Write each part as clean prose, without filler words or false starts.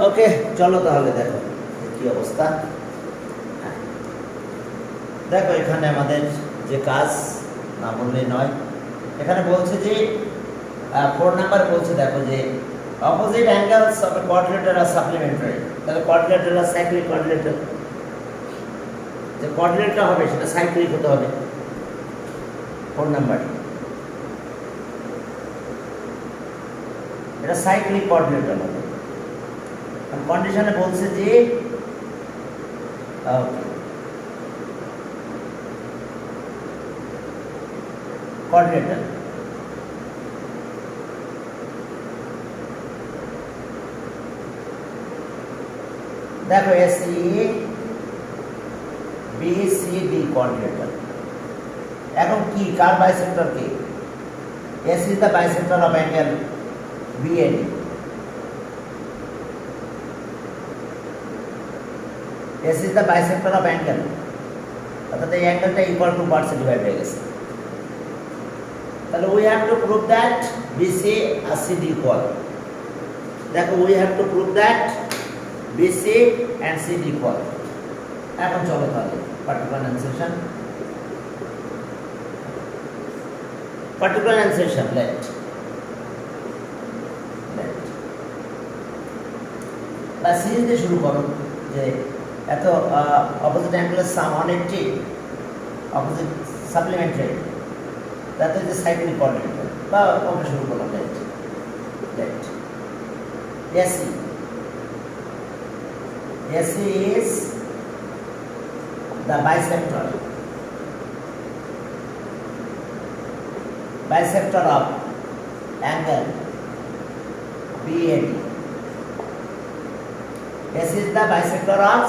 ওকে, চলো তাহলে দেখো কি অবস্থা। হ্যাঁ, দেখো এখানে আমাদের যে কাজ না বললেই নয়। এখানে বলছে যে 4 নাম্বার বলছে, দেখো যে opposite angles of a quadrilateral are supplementary. তাহলে কোয়াড্রিলেটারাল আর সাইক্লিক কোয়াড্রিলেটারাল, যে কোয়াড্রিলেটার হবে সেটা সাইক্লিক হতে হবে। 4 নাম্বার এটা সাইক্লিক কোয়াড্রিলেটার হবে। কন্ডিশনে বলছে যে কোয়াড্রিলেটার দেখো এসি বিসিডি কোয়াড্রিলেটার। এখন কি কার বাইসেক্টর কি? AC is the bisector of angle BAD. AC is the bisector of angle, অর্থাৎ এই অ্যাঙ্গেলটা ইকুয়াল টু পার্টসে ডিভাইড হয়ে গেছে। তাহলে we have to prove that BC আর সিডি ইকুয়াল। দেখো we have to prove that BC and CD equal. এখন চলো তাহলে particular enunciation. Particular enunciation let বা সিরিজ দিয়ে শুরু করো, যে এত অপোজিট অ্যাঙ্গেলের সাম 180, অপোজিট সাপ্লিমেন্টারি, তাতে যে সাইক্লিক কোয়াড্রিলেটার বা ওকে শুরু করলাম। Let AC AC is the bisector of angle BAD. S is the bisector of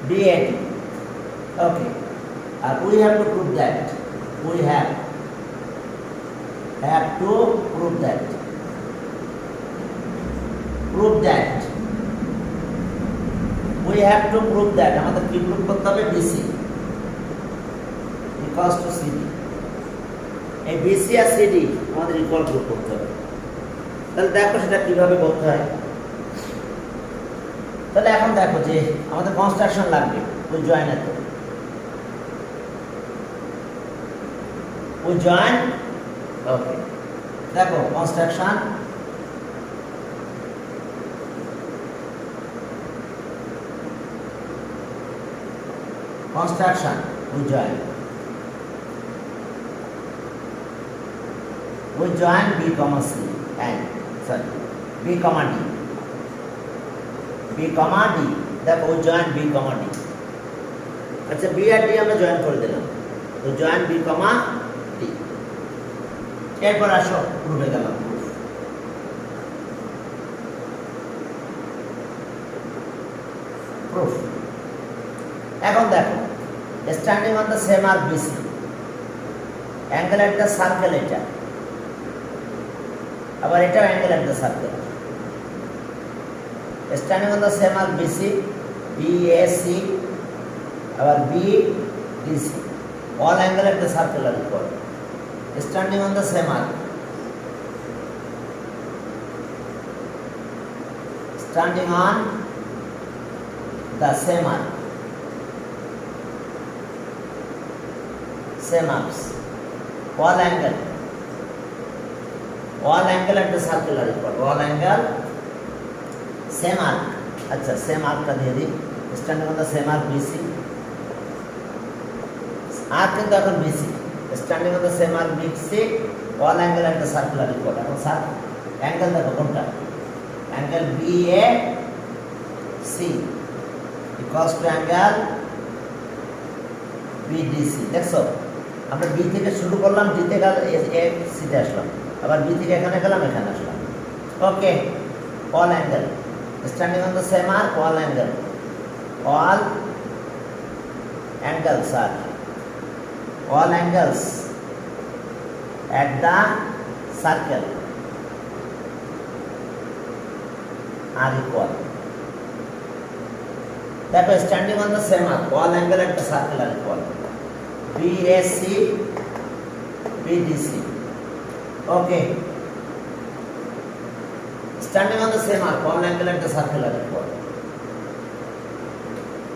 BAD. Okay, we have to prove that. We have to prove that. We have to prove that আমাদের কি prove করতে হবে? BC equals to CD। এই BC আর CD আমাদের equal prove করতে হবে। তাহলে দেখো সেটা কিভাবে বলতে হয়। তাহলে এখন দেখো যে আমাদের কনস্ট্রাকশন লাগবে ওই জয়েনের। ওই জয়েন, ওকে দেখো construction. Construction, we join B comma C and B comma D. দেখো we join B comma D। আচ্ছা B আর D আমরা জয়েন করে দিলাম, তো join B comma D। এরপর আসো প্রুফে গেলাম। প্রুফ এখন দেখো standing on the same arc BC, angle at the circle এটা, আবার এটাও angle at the circle. Standing on the same arc BC, BAC, আবার BDC, all angle at the circle are equal. Standing on the same arc, standing on the same arc, same arcs, all angle at the circle are equal, all angle same arc। अच्छा same arc का দিয়ে দিই, standing on the same arc BC, arc কিন্তু এখন BC, standing on the same arc BC, all angle at the circle are equal। এখন angle দেখো কোনটা, angle BAC equals to angle BDC। দেখছো আমরা বি থেকে শুরু করলাম, ডি থেকে সিতে আসলাম, আবার বি থেকে এখানে গেলাম, এখানে আসলাম। Okay, all angle standing on the same arc, all angles are all angles at the circle are equal। That was standing on the same arc, all angle at the circle are equal, BAC, BDC। Okay, standing on the same arc all angle at the circle are equal.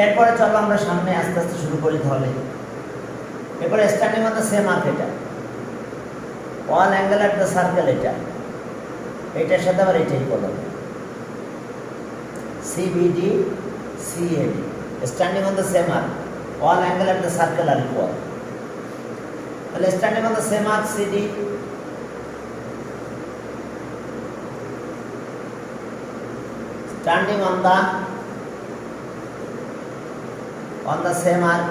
এরপরে চলো আমরা সামনে আস্তে আস্তে শুরু করি তাহলে। এরপরে standing on the same arc এটা, all angle at the circle এটা, এটার সাথে আবার এটাই বলো CBD CAD, standing on the same arc all angle at the circle are equal. তাহলে standing on the same arc CD, standing on the same arc,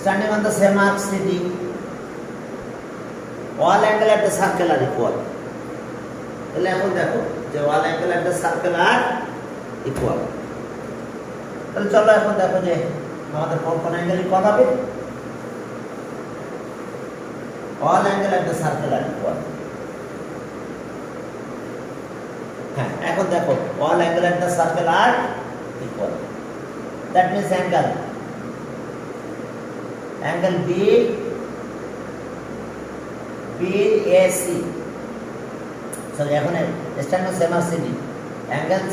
standing on the same arc CD, all angle at the circle are equal. তাহলে এখন দেখো যে all angle at the circle are equal। তাহলে চলো এখন দেখো যে আমাদের কোন অ্যাঙ্গেল ইকুয়াল হবে, all angle at the circle are equal। হ্যাঁ, এখন দেখো all angle at the circle are equal, that means angle BAC, sorry এখন standing same arc CD, angle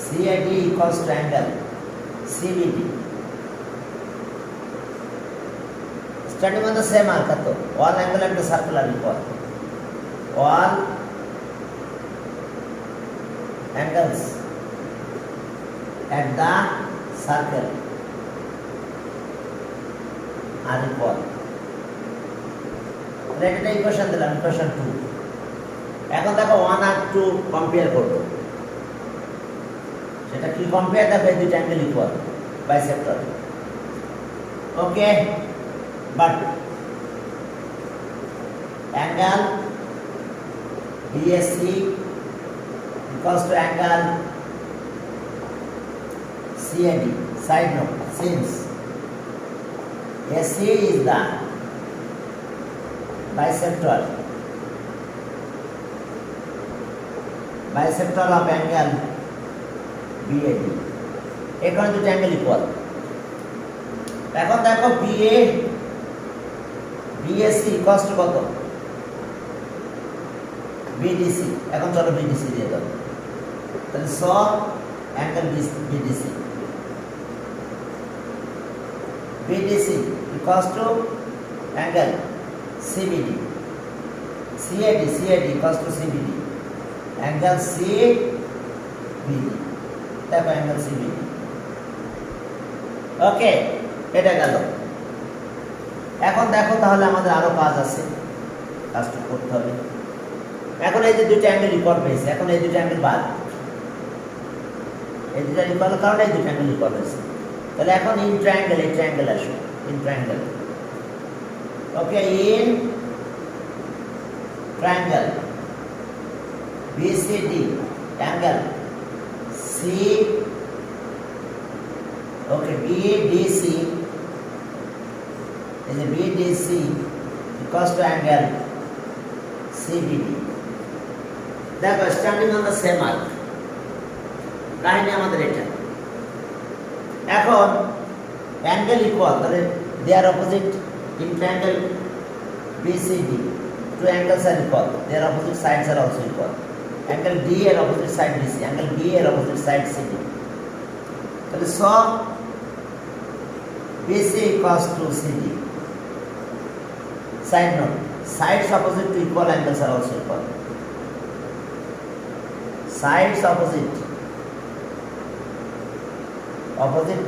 CAD equals to angle CBD, standing on the same arc তো all angle at the circle are equal, all angles at the circle are equal। এটা equation দিলাম, equation 2। এখন দেখো 1 আর 2 compare করব, সেটা কি compare, দেখো এই দুটো angle equal bisector, okay, but angle BSC equals to angle CAD. Side note, since AC is the bisector of angle BAD, এখানে দুটো অ্যাঙ্গেল ইকুয়াল। এখন দেখো BAC equals to কত, BDC, এখন চলো BDC দিয়ে দাও, তাহলে স angle BDC equals to angle CBD, CAD equals to CBD, angle CBD, দেখো angle CBD, ওকে, এটা গেল। এখন দেখো তাহলে আমাদের আরো কাজ আছে, কাজটা করতে হবে। এখন এই যে দুটো অ্যাঙ্গেল ইকুয়াল পেয়েছে, এখন এই দুটো অ্যাঙ্গেল বাদ, এই দুটো ইকুয়াল কারণে এই দুটো অ্যাঙ্গেল ইকুয়াল হয়েছে। তাহলে এখন ইন ট্রায়াঙ্গেল, এই ট্রায়াঙ্গেল আসো, in triangle, okay, in triangle BCD angle C, okay, BDC, এই যে BDC equals to angle CBD, দেখো standing on the same arc, কাহিনী আমাদের এটা। এখন অ্যাঙ্গেল ইকুয়াল, তাহলে their opposite in triangle BCD, two angles are equal, their opposite sides are also equal. Angle D এর opposite side BC, angle B এর opposite side CD, তাহলে সব BC equals to CD। Side note, sides opposite to equal angles are also equal, sides opposite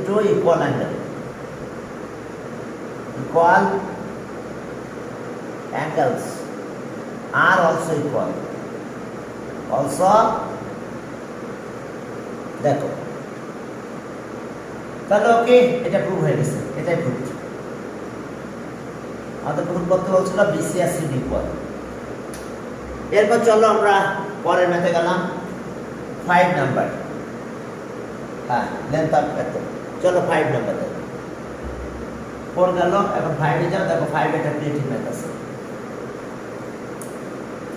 to equal angle, equal angles are also equal, also দেখো, তাহলে ওকে, এটা prove হয়ে গেছে, এটাই prove. আমাদের প্রুভ করতে বলছিল BC আর CD ইকুয়াল। এরপর চলো আমরা পরের ম্যাথে গেলাম, 5 নাম্বার, হ্যাঁ লেন্থ অফ এত, চলো 5 নাম্বার দেখো, 4 গেল, এখন 5 এ যাও, দেখো 5 এটা ক্রিয়েটিভ ম্যাথ আছে,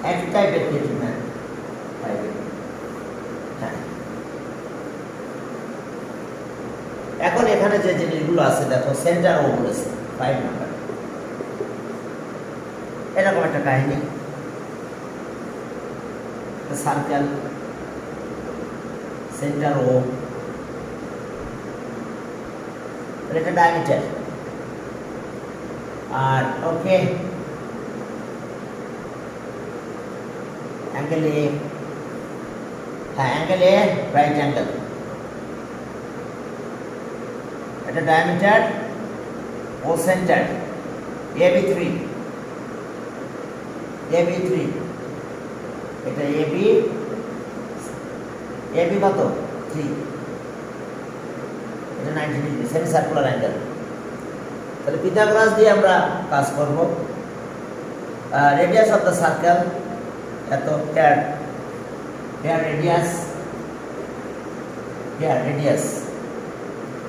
একই টাইপের ক্রিয়েটিভ ম্যাথ 5 এ, হ্যাঁ। এখন এখানে যে জিনিসগুলো আছে দেখো, সেন্টার ও বলেছে 5 নাম্বার, এরকম একটা কাহিনী। সার্কেল, সেন্টার ও, এটা diameter. R okay, angle A, হ্যাঁ অ্যাঙ্গেল এ রাইট অ্যাঙ্গেল, এটা ডায়ামিটার ও সেন্টার AB3, AB3, এটা AB কত 3, এটা 90 ডিগ্রি, সেমি সার্কুলার অ্যাঙ্গেল। তাহলে পিথাগোরাস দিয়ে আমরা কাজ করব। রেডিয়াস অফ দ্য সার্কেল এত, হেয়ার রেডিয়াস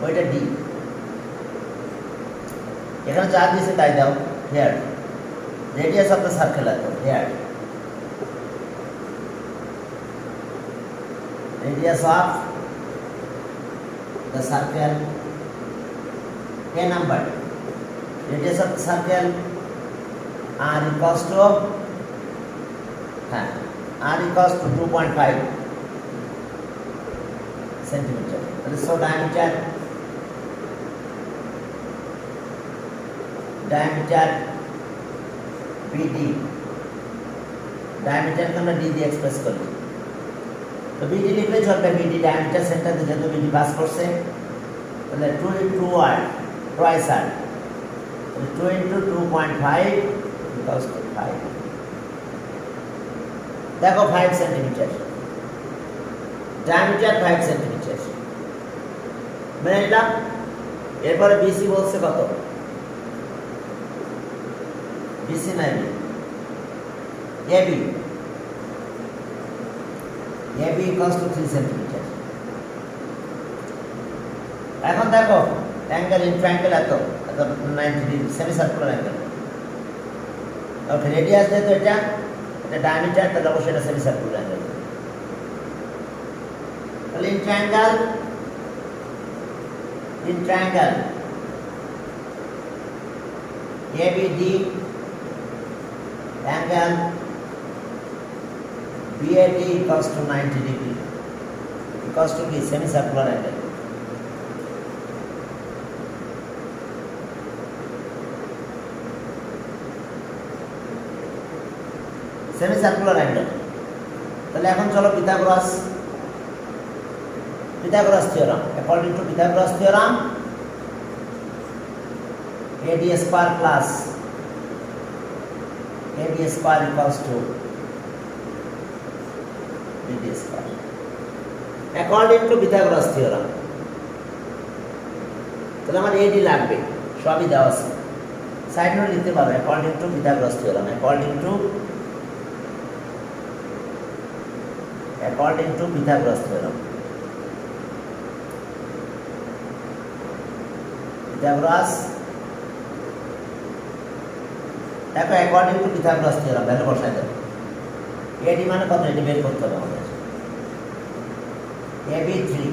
ওইটা ডি, এখানে যা দিয়েছে তাই দাও। Here radius of the circle এত, here radius of the circle, a number, radius of the circle r equals to r equals to 2.5 centimeter. So diameter BD, diameter को আমরা d দিয়ে এক্সপ্রেস করি। তো BD লিখলে চলবে, BD ডায়ামিটার সেন্টার থেকে যেহেতু BD পাস করছে, তাহলে 2 into r twice r, তাহলে 2 into 2.5 equals to 5। দেখো 5 সেন্টিমিটার, ডায়ামিটার 5 সেন্টিমিটার মেনে নিলাম। এরপরে BC বলছে কত, BC নাই, AB equals to 3 সেন্টিমিটার। এখন দেখো অ্যাঙ্গেল ইন ট্রায়াঙ্গেল এত 90 ডিগ্রি, সেমি সার্কুলার অ্যাঙ্গেল। ওকে, রেডিয়াস যেহেতু এটা ডায়ামিটার, তাহলে অবশ্যই এটা সেমি সার্কুলার অ্যাঙ্গেল। তাহলে in triangle ABD angle BAD equals to 90 degree, equals to কি semi circular angle. Semi circular angle. তাহলে এখন চলো Pythagoras theorem. According to Pythagoras theorem, AD square plus AB square equals to BD square, according to Pythagoras theorem। তাহলে আমার AD লাগবে, সবই দেওয়া আছে, সাইড নোট লিখতে পারো। according to Pythagoras theorem, according to Pythagoras theorem, Pythagoras, দেখো according to Pythagoras theorem value বসাই দাও। AD মানে কত, এটি বের করতে হবে আমাদের। AB 3,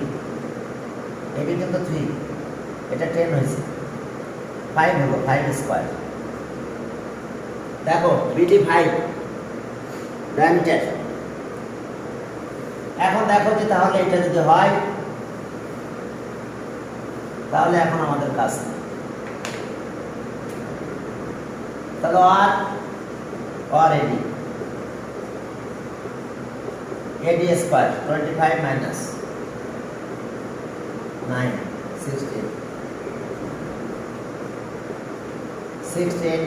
AB কিন্তু 3, এটা 10 হয়েছে, 5 হলো, 5 স্কয়ার। দেখো BD 5 ডায়ামিটার। এখন দেখো যে তাহলে এটা যদি হয়, তাহলে এখন আমাদের কাজ তাহলে AD square 25 minus 9 16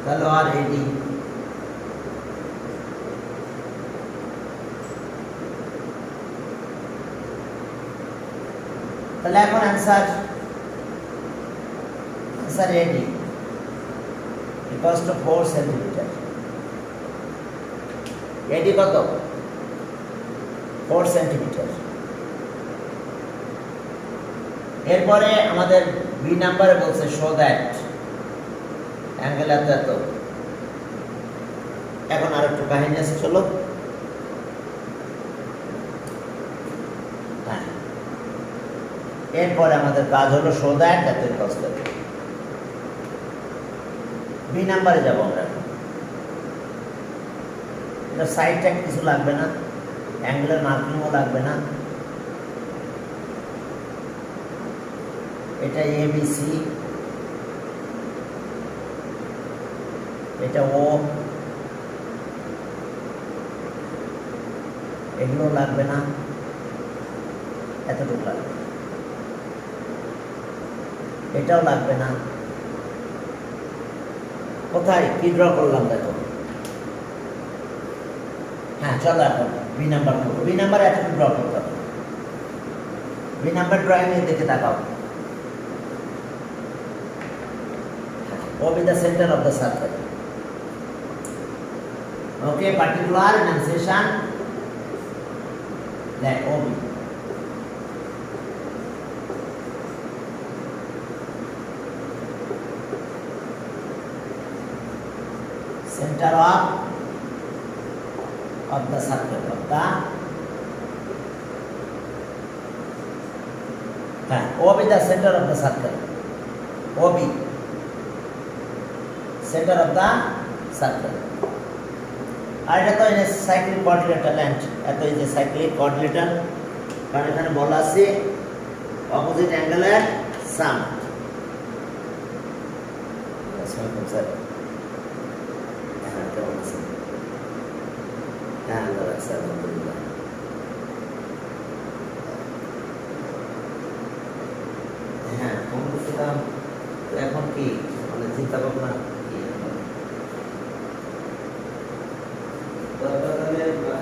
তাহলে AD তাহলে এখন answer AD equals to 4 centimetre. AD কত, 4 সেন্টিমিটার। এরপরে আমাদের বি নাম্বারে বলছে শো দ্যাট অ্যাঙ্গেল এত। এখন আর একটু কাহিনী আছে, চলো। হ্যাঁ, এরপরে আমাদের কাজ হলো শো দ্যাট এত কষ্ট। বি নাম্বারে যাবো আমরা এখন। এটা সাইড ট্যাগ কিছু লাগবে না, অ্যাঙ্গুলার মার্কিংও লাগবে না। এটা এবিসি, এটা ও, এগুলো লাগবে না, এতটুকু লাগবে। এটাও লাগবে না। কোথায় কি ড্র করলাম দেখো। হ্যাঁ চলো এখন বি নাম্বার করবো। বি নাম্বার এতটুকু ড্র করতে হবে। বি নাম্বার ড্রয়িং এর দিকে তাকাও। O be the center of the circle. Okay, particular enunciation. Let O be. Center of the circle of the. O be the center of the circle. O be. Center of the circle. আর এটা তো cyclic coordinator land, এত এই যে cyclic coordinator, কারণ এখানে বলা আছে opposite অ্যাঙ্গেলের সাম। আসসালামু স্যার। হ্যাঁ কেমন আছেন? হ্যাঁ আল্লাহ রাখছে আলহামদুলিল্লাহ। হ্যাঁ ফোন করছিলাম, এখন কি মানে চিন্তা ভাবনা কি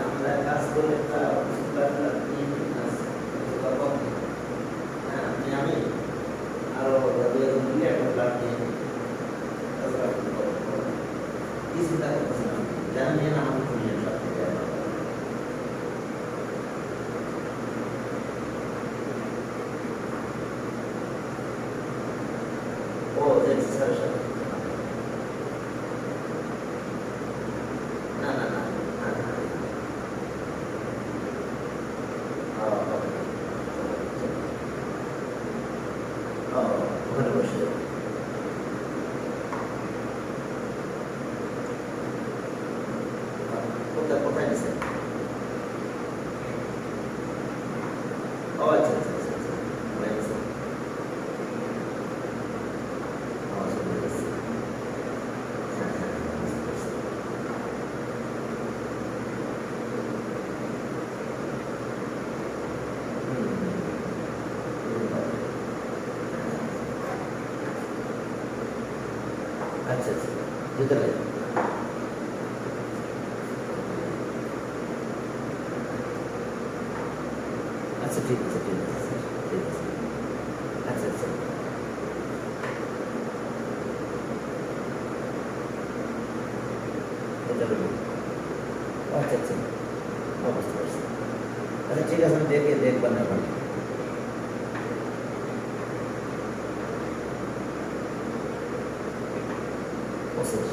আমরা কাজ করে আমি আরো মিলে একটা প্ল্যান নিয়ে কি চিন্তা করতেছিলাম জানা নিয়ে না আমাকে নিয়ে সব থেকে ও দেখছি স্যার না না না ওখানে বসে কোথায় কোথায় নিছে? ও আচ্ছা আচ্ছা আচ্ছা আচ্ছা হয়ে গেছে। হ্যাঁ হ্যাঁ বুঝতে পারছি। আচ্ছা আচ্ছা ভিতরে আচ্ছা ঠিক আছে ঠিক আছে স্যার ঠিক আছে আচ্ছা আচ্ছা ভিতরে আচ্ছা আচ্ছা বুঝতে পারছি। আচ্ছা ঠিক আছে আমি দেখবেন এখন প্রসেস